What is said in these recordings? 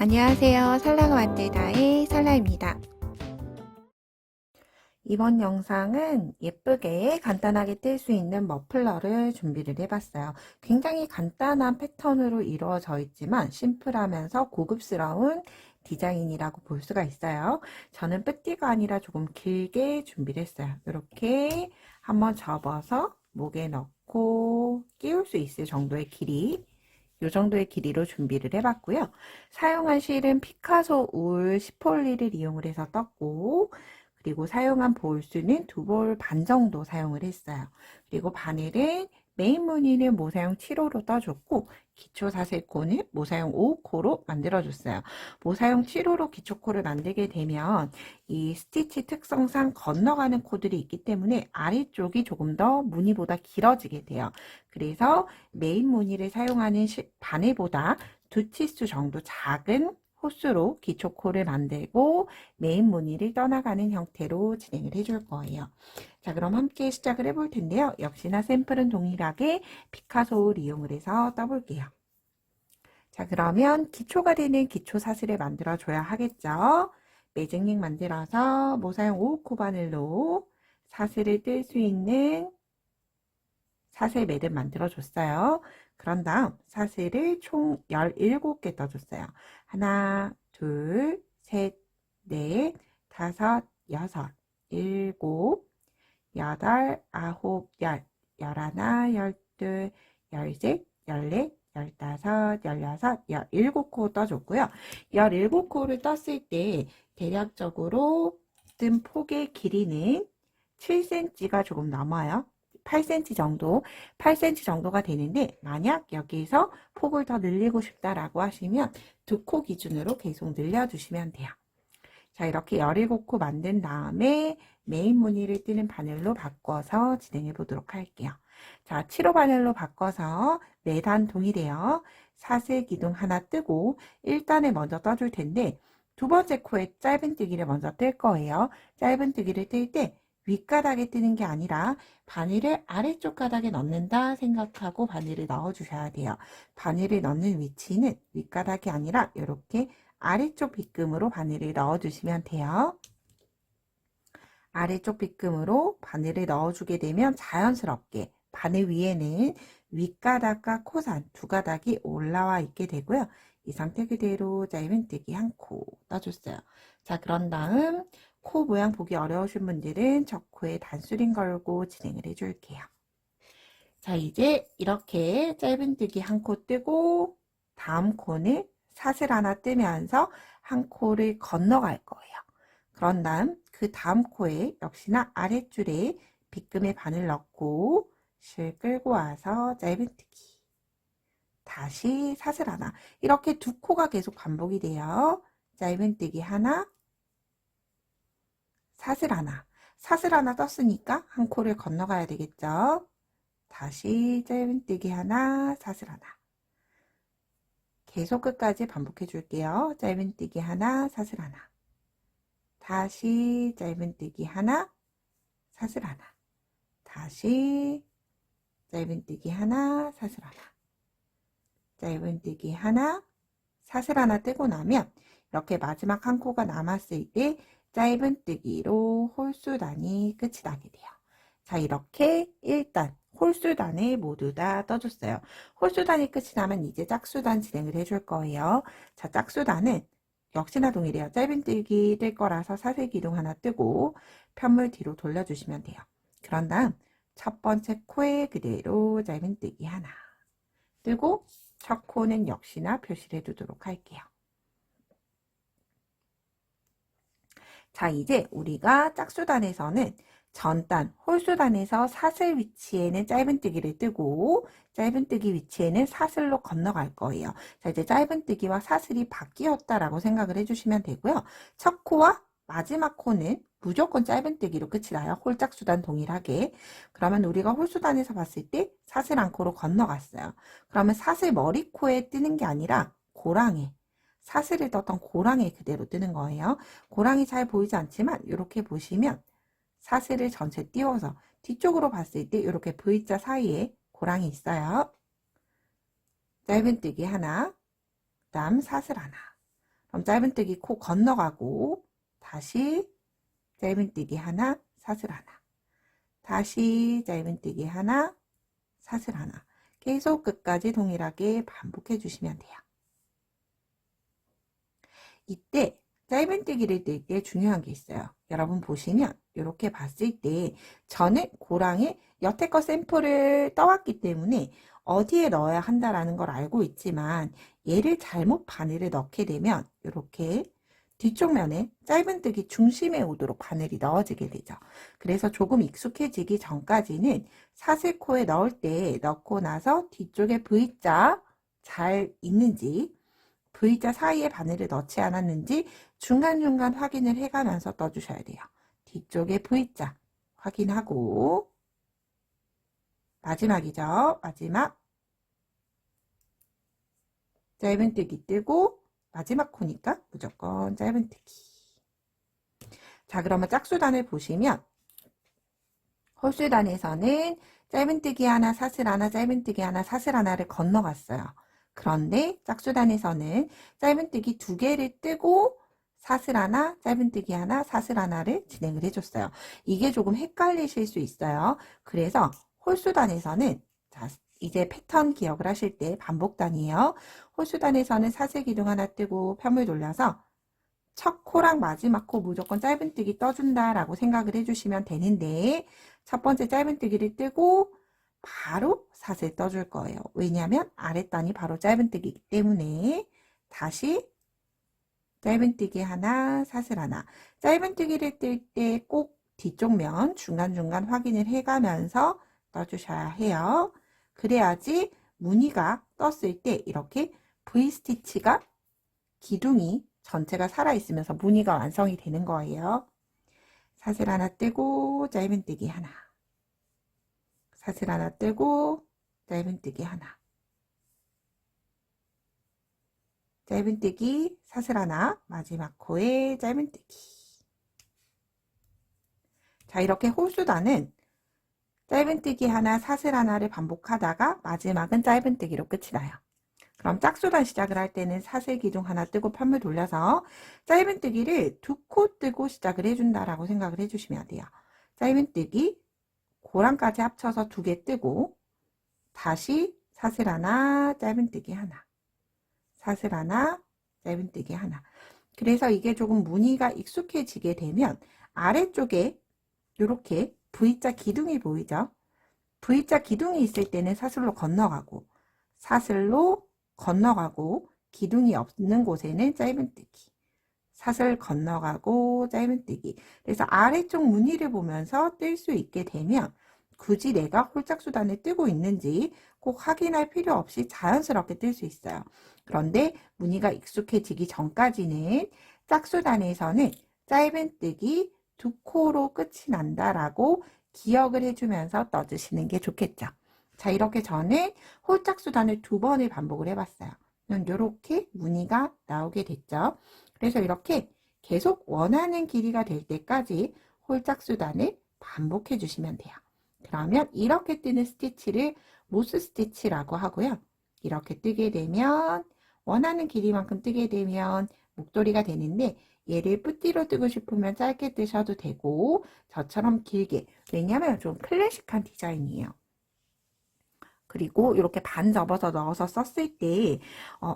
안녕하세요. 살라가 만들다의 살라입니다. 이번 영상은 예쁘게 간단하게 뜰 수 있는 머플러를 준비를 해봤어요. 굉장히 간단한 패턴으로 이루어져 있지만 심플하면서 고급스러운 디자인이라고 볼 수가 있어요. 저는 뿌띠가 아니라 조금 길게 준비를 했어요. 이렇게 한번 접어서 목에 넣고 끼울 수 있을 정도의 길이, 이 정도의 길이로 준비를 해봤고요. 사용한 실은 피카소 울 10홀리를 이용을 해서 떴고, 그리고 사용한 볼수는 2볼 반 정도 사용을 했어요. 그리고 바늘은 메인 무늬는 모사용 7호로 떠줬고, 기초 사슬코는 모사용 5호코로 만들어줬어요. 모사용 7호로 기초코를 만들게 되면 이 스티치 특성상 건너가는 코들이 있기 때문에 아래쪽이 조금 더 무늬보다 길어지게 돼요. 그래서 메인 무늬를 사용하는 바늘보다 2치수 정도 작은 호수로 기초코를 만들고 메인 무늬를 떠나가는 형태로 진행을 해줄 거예요. 자, 그럼 함께 시작을 해볼 텐데요. 역시나 샘플은 동일하게 피카소를 이용을 해서 떠볼게요. 자, 그러면 기초가 되는 기초 사슬을 만들어 줘야 하겠죠. 매직링 만들어서 모사용 5호 바늘로 사슬을 뜰 수 있는 사슬 매듭 만들어 줬어요. 그런 다음 사슬을 총 17개 떠줬어요. 하나, 둘, 셋, 넷, 다섯, 여섯, 일곱, 여덟, 아홉, 열, 열하나, 열둘, 열셋, 열넷, 열다섯, 열여섯, 열일곱 코 떠줬고요. 17코를 떴을 때 대략적으로 뜬 폭의 길이는 7cm가 조금 넘어요. 8cm 정도, 8cm 정도가 되는데 만약 여기서 폭을 더 늘리고 싶다라고 하시면 2코 기준으로 계속 늘려주시면 돼요. 자, 이렇게 17코 만든 다음에 메인 무늬를 띄는 바늘로 바꿔서 진행해 보도록 할게요. 자, 7호 바늘로 바꿔서 매단 동일해요. 사슬 기둥 하나 뜨고 1단에 먼저 떠줄 텐데 두 번째 코에 짧은뜨기를 먼저 뜰 거예요. 짧은뜨기를 뜰 때 윗가닥에 뜨는 게 아니라 바늘을 아래쪽 가닥에 넣는다 생각하고 바늘을 넣어 주셔야 돼요. 바늘을 넣는 위치는 윗가닥이 아니라 이렇게 아래쪽 빗금으로 바늘을 넣어 주시면 돼요. 아래쪽 빗금으로 바늘을 넣어 주게 되면 자연스럽게 바늘 위에는 윗가닥과 코산 두 가닥이 올라와 있게 되고요. 이 상태 그대로 짧은뜨기 한 코 떠줬어요. 자, 그런 다음 코 모양 보기 어려우신 분들은 저 코에 단수링 걸고 진행을 해줄게요. 자, 이제 이렇게 짧은뜨기 한 코 뜨고 다음 코는 사슬 하나 뜨면서 한 코를 건너갈 거예요. 그런 다음 그 다음 코에 역시나 아랫줄에 빗금에 바늘 넣고 실 끌고 와서 짧은뜨기, 다시 사슬 하나, 이렇게 두 코가 계속 반복이 돼요. 짧은뜨기 하나, 사슬 하나, 사슬 하나 떴으니까 한 코를 건너가야 되겠죠. 다시 짧은뜨기 하나, 사슬 하나, 계속 끝까지 반복해 줄게요. 짧은뜨기 하나, 사슬 하나, 다시 짧은뜨기 하나, 사슬 하나, 다시 짧은뜨기 하나, 사슬 하나, 짧은뜨기 하나, 사슬 하나 뜨고 나면 이렇게 마지막 한 코가 남았을 때 짧은뜨기로 홀수단이 끝이 나게 돼요. 자, 이렇게 1단 홀수단을 모두 다 떠줬어요. 홀수단이 끝이 나면 이제 짝수단 진행을 해줄 거예요. 자, 짝수단은 역시나 동일해요. 짧은뜨기 뜰 거라서 사슬 기둥 하나 뜨고 편물 뒤로 돌려주시면 돼요. 그런 다음 첫 번째 코에 그대로 짧은뜨기 하나 뜨고 첫 코는 역시나 표시를 해두도록 할게요. 자, 이제 우리가 짝수단에서는 전단, 홀수단에서 사슬 위치에는 짧은뜨기를 뜨고 짧은뜨기 위치에는 사슬로 건너갈 거예요. 자, 이제 짧은뜨기와 사슬이 바뀌었다라고 생각을 해주시면 되고요. 첫 코와 마지막 코는 무조건 짧은뜨기로 끝이 나요. 홀짝수단 동일하게. 그러면 우리가 홀수단에서 봤을 때 사슬 한 코로 건너갔어요. 그러면 사슬 머리 코에 뜨는 게 아니라 고랑에, 사슬을 떴던 고랑에 그대로 뜨는 거예요. 고랑이 잘 보이지 않지만 이렇게 보시면 사슬을 전체 띄워서 뒤쪽으로 봤을 때 이렇게 V자 사이에 고랑이 있어요. 짧은뜨기 하나, 그 다음 사슬 하나, 그럼 짧은뜨기 코 건너가고 다시 짧은뜨기 하나, 사슬 하나, 다시 짧은뜨기 하나, 사슬 하나. 계속 끝까지 동일하게 반복해 주시면 돼요. 이때 짧은뜨기를 뜰 때 중요한 게 있어요. 여러분 보시면 이렇게 봤을 때 저는 고랑에 여태껏 샘플을 떠왔기 때문에 어디에 넣어야 한다라는 걸 알고 있지만 얘를 잘못 바늘을 넣게 되면 이렇게 뒤쪽 면에 짧은뜨기 중심에 오도록 바늘이 넣어지게 되죠. 그래서 조금 익숙해지기 전까지는 사슬코에 넣을 때 넣고 나서 뒤쪽에 V자 잘 있는지 V자 사이에 바늘을 넣지 않았는지 중간중간 확인을 해가면서 떠주셔야 돼요. 뒤쪽에 V자 확인하고 마지막이죠. 마지막 짧은뜨기 뜨고 마지막 코니까 무조건 짧은뜨기. 자, 그러면 짝수단을 보시면 홀수단에서는 짧은뜨기 하나, 사슬 하나, 짧은뜨기 하나, 사슬 하나를 건너갔어요. 그런데 짝수단에서는 짧은뜨기 2개를 뜨고 사슬 하나, 짧은뜨기 하나, 사슬 하나를 진행을 해줬어요. 이게 조금 헷갈리실 수 있어요. 그래서 홀수단에서는 자, 이제 패턴 기억을 하실 때 반복단이에요. 홀수단에서는 사슬 기둥 하나 뜨고 편물 돌려서 첫 코랑 마지막 코 무조건 짧은뜨기 떠준다라고 생각을 해주시면 되는데 첫 번째 짧은뜨기를 뜨고 바로 사슬 떠줄 거예요. 왜냐하면 아랫단이 바로 짧은뜨기이기 때문에 다시 짧은뜨기 하나, 사슬 하나. 짧은뜨기를 뜰 때 꼭 뒤쪽 면 중간중간 확인을 해가면서 떠주셔야 해요. 그래야지 무늬가 떴을 때 이렇게 V스티치가 기둥이 전체가 살아있으면서 무늬가 완성이 되는 거예요. 사슬 하나 뜨고 짧은뜨기 하나, 사슬 하나 뜨고 짧은뜨기 하나, 짧은뜨기 사슬 하나, 마지막 코에 짧은뜨기. 자, 이렇게 홀수단은 짧은뜨기 하나, 사슬 하나를 반복하다가 마지막은 짧은뜨기로 끝이 나요. 그럼 짝수단 시작을 할 때는 사슬 기둥 하나 뜨고 편물 돌려서 짧은뜨기를 2코 뜨고 시작을 해준다라고 생각을 해주시면 돼요. 짧은뜨기 고랑까지 합쳐서 2개 뜨고 다시 사슬 하나, 짧은뜨기 하나, 사슬 하나, 짧은뜨기 하나. 그래서 이게 조금 무늬가 익숙해지게 되면 아래쪽에 이렇게 V자 기둥이 보이죠? V자 기둥이 있을 때는 사슬로 건너가고 사슬로 건너가고 기둥이 없는 곳에는 짧은뜨기, 사슬 건너가고 짧은뜨기. 그래서 아래쪽 무늬를 보면서 뜰 수 있게 되면 굳이 내가 홀짝수단을 뜨고 있는지 꼭 확인할 필요 없이 자연스럽게 뜰 수 있어요. 그런데 무늬가 익숙해지기 전까지는 짝수단에서는 짧은뜨기 2코로 끝이 난다라고 기억을 해주면서 떠주시는 게 좋겠죠. 자, 이렇게 저는 홀짝수단을 2번을 반복을 해봤어요. 이렇게 무늬가 나오게 됐죠. 그래서 이렇게 계속 원하는 길이가 될 때까지 홀짝수단을 반복해 주시면 돼요. 그러면 이렇게 뜨는 스티치를 모스 스티치라고 하고요. 이렇게 뜨게 되면 원하는 길이만큼 뜨게 되면 목도리가 되는데 얘를 뿌띠로 뜨고 싶으면 짧게 뜨셔도 되고 저처럼 길게. 왜냐하면 좀 클래식한 디자인이에요. 그리고 이렇게 반 접어서 넣어서 썼을 때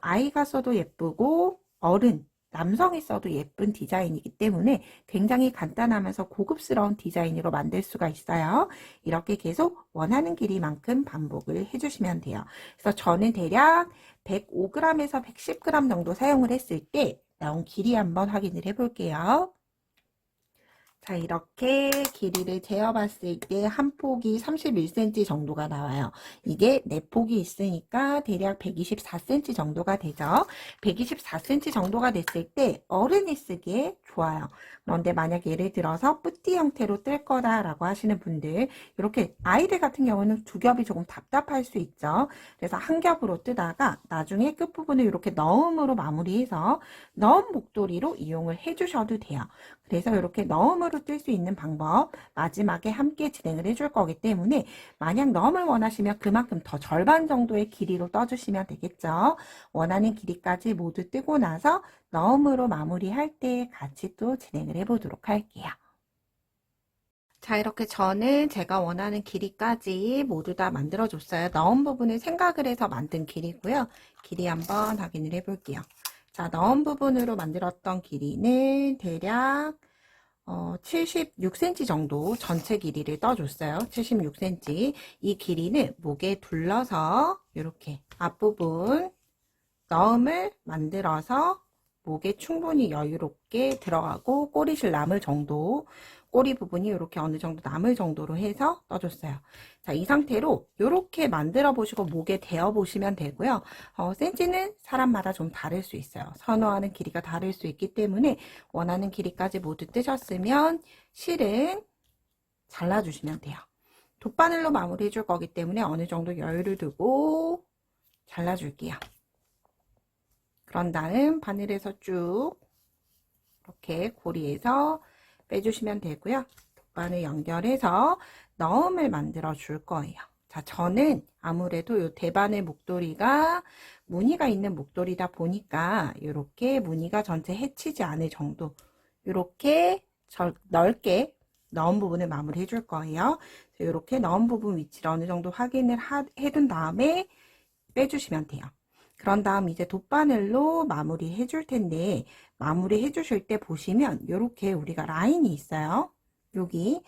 아이가 써도 예쁘고 어른, 남성이 써도 예쁜 디자인이기 때문에 굉장히 간단하면서 고급스러운 디자인으로 만들 수가 있어요. 이렇게 계속 원하는 길이만큼 반복을 해주시면 돼요. 그래서 저는 대략 105g에서 110g 정도 사용을 했을 때 나온 길이 한번 확인을 해볼게요. 자, 이렇게 길이를 재어봤을 때 한 폭이 31cm 정도가 나와요. 이게 4폭이 있으니까 대략 124cm 정도가 되죠. 124cm 정도가 됐을 때 어른이 쓰기에 좋아요. 그런데 만약 예를 들어서 뿌띠 형태로 뜰 거다라고 하시는 분들, 이렇게 아이들 같은 경우는 2겹이 조금 답답할 수 있죠. 그래서 한 겹으로 뜨다가 나중에 끝부분을 이렇게 너음으로 마무리해서 너음 목도리로 이용을 해주셔도 돼요. 그래서 이렇게 너음으로 패턴으로 뜰 수 있는 방법 마지막에 함께 진행을 해줄 거기 때문에 만약 너무 원하시면 그만큼 더 절반 정도의 길이로 떠주시면 되겠죠. 원하는 길이까지 모두 뜨고 나서 너음으로 마무리할 때 같이 또 진행을 해보도록 할게요. 자, 이렇게 저는 제가 원하는 길이까지 모두 다 만들어줬어요. 너음 부분을 생각을 해서 만든 길이고요. 길이 한번 확인을 해볼게요. 자, 너음 부분으로 만들었던 길이는 대략 76cm 정도 전체 길이를 떠줬어요. 76cm. 이 길이는 목에 둘러서 이렇게 앞부분 너음을 만들어서 목에 충분히 여유롭게 들어가고 꼬리실 남을 정도, 꼬리 부분이 이렇게 어느 정도 남을 정도로 해서 떠줬어요. 자, 이 상태로 이렇게 만들어 보시고 목에 대어 보시면 되고요. 센치는 사람마다 좀 다를 수 있어요. 선호하는 길이가 다를 수 있기 때문에 원하는 길이까지 모두 뜨셨으면 실은 잘라주시면 돼요. 돗바늘로 마무리해 줄 거기 때문에 어느 정도 여유를 두고 잘라줄게요. 그런 다음 바늘에서 쭉 이렇게 고리에서 빼주시면 되고요. 돗바늘 연결해서 너음을 만들어 줄 거예요. 자, 저는 아무래도 이 대바늘 목도리가 무늬가 있는 목도리다 보니까 이렇게 무늬가 전체 해치지 않을 정도 이렇게 넓게 너음 부분을 마무리 해줄 거예요. 이렇게 너음 부분 위치를 어느 정도 확인을 해둔 다음에 빼주시면 돼요. 그런 다음 이제 돗바늘로 마무리 해줄 텐데 마무리 해주실 때 보시면 이렇게 우리가 라인이 있어요. 여기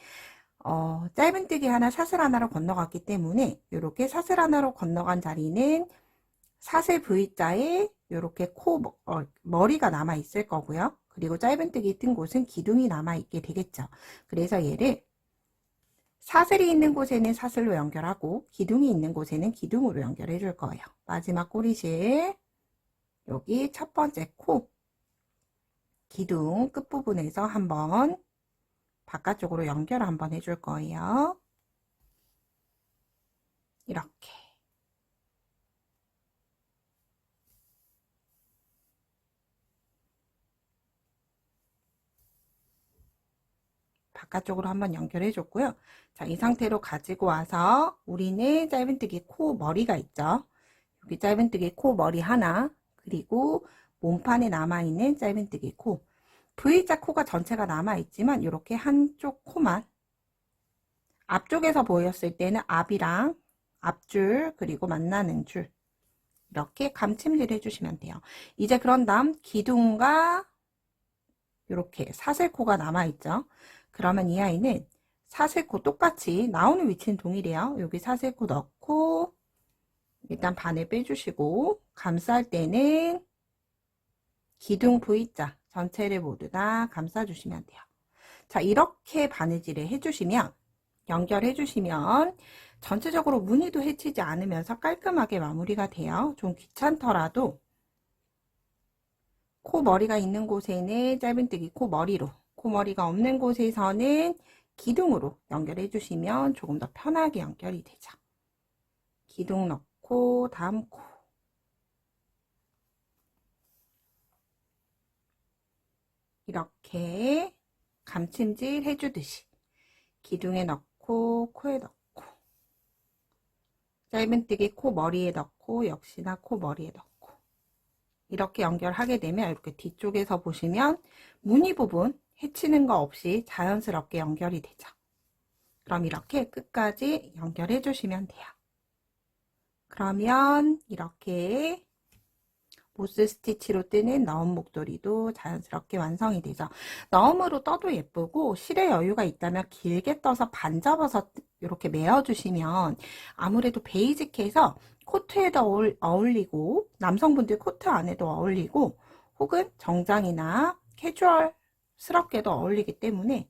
짧은뜨기 하나 사슬 하나로 건너갔기 때문에 이렇게 사슬 하나로 건너간 자리는 사슬 V자에 이렇게 머리가 남아 있을 거고요. 그리고 짧은뜨기 뜬 곳은 기둥이 남아 있게 되겠죠. 그래서 얘를 사슬이 있는 곳에는 사슬로 연결하고 기둥이 있는 곳에는 기둥으로 연결해 줄 거예요. 마지막 꼬리실 여기 첫 번째 코 기둥 끝부분에서 한번 바깥쪽으로 연결 한번 해줄 거예요. 이렇게 바깥쪽으로 한번 연결해 줬고요. 자, 이 상태로 가지고 와서 우리는 짧은뜨기 코 머리가 있죠. 여기 짧은뜨기 코 머리 하나, 그리고 몸판에 남아있는 짧은뜨기 코. V자 코가 전체가 남아있지만 이렇게 한쪽 코만 앞쪽에서 보였을 때는 앞이랑 앞줄 그리고 만나는 줄 이렇게 감침질 해주시면 돼요. 이제 그런 다음 기둥과 이렇게 사슬코가 남아있죠. 그러면 이 아이는 사슬코 똑같이 나오는 위치는 동일해요. 여기 사슬코 넣고 일단 바늘 빼주시고 감쌀 때는 기둥 V자 전체를 모두 다 감싸주시면 돼요. 자, 이렇게 바느질을 해주시면 연결해주시면 전체적으로 무늬도 해치지 않으면서 깔끔하게 마무리가 돼요. 좀 귀찮더라도 코 머리가 있는 곳에는 짧은뜨기 코 머리로, 코 머리가 없는 곳에서는 기둥으로 연결해 주시면 조금 더 편하게 연결이 되죠. 기둥 넣고 다음 코 이렇게 감침질 해주듯이 기둥에 넣고 코에 넣고 짧은뜨기 코 머리에 넣고 역시나 코 머리에 넣고 이렇게 연결하게 되면 이렇게 뒤쪽에서 보시면 무늬 부분 해치는 거 없이 자연스럽게 연결이 되죠. 그럼 이렇게 끝까지 연결해 주시면 돼요. 그러면 이렇게 보스 스티치로 뜨는 너음 목도리도 자연스럽게 완성이 되죠. 너음으로 떠도 예쁘고 실에 여유가 있다면 길게 떠서 반 접어서 이렇게 메어주시면 아무래도 베이직해서 코트에도 어울리고 남성분들 코트 안에도 어울리고 혹은 정장이나 캐주얼스럽게도 어울리기 때문에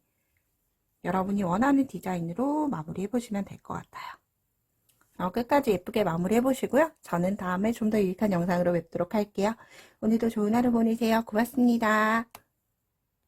여러분이 원하는 디자인으로 마무리 해보시면 될 것 같아요. 끝까지 예쁘게 마무리 해보시고요. 저는 다음에 좀 더 유익한 영상으로 뵙도록 할게요. 오늘도 좋은 하루 보내세요. 고맙습니다.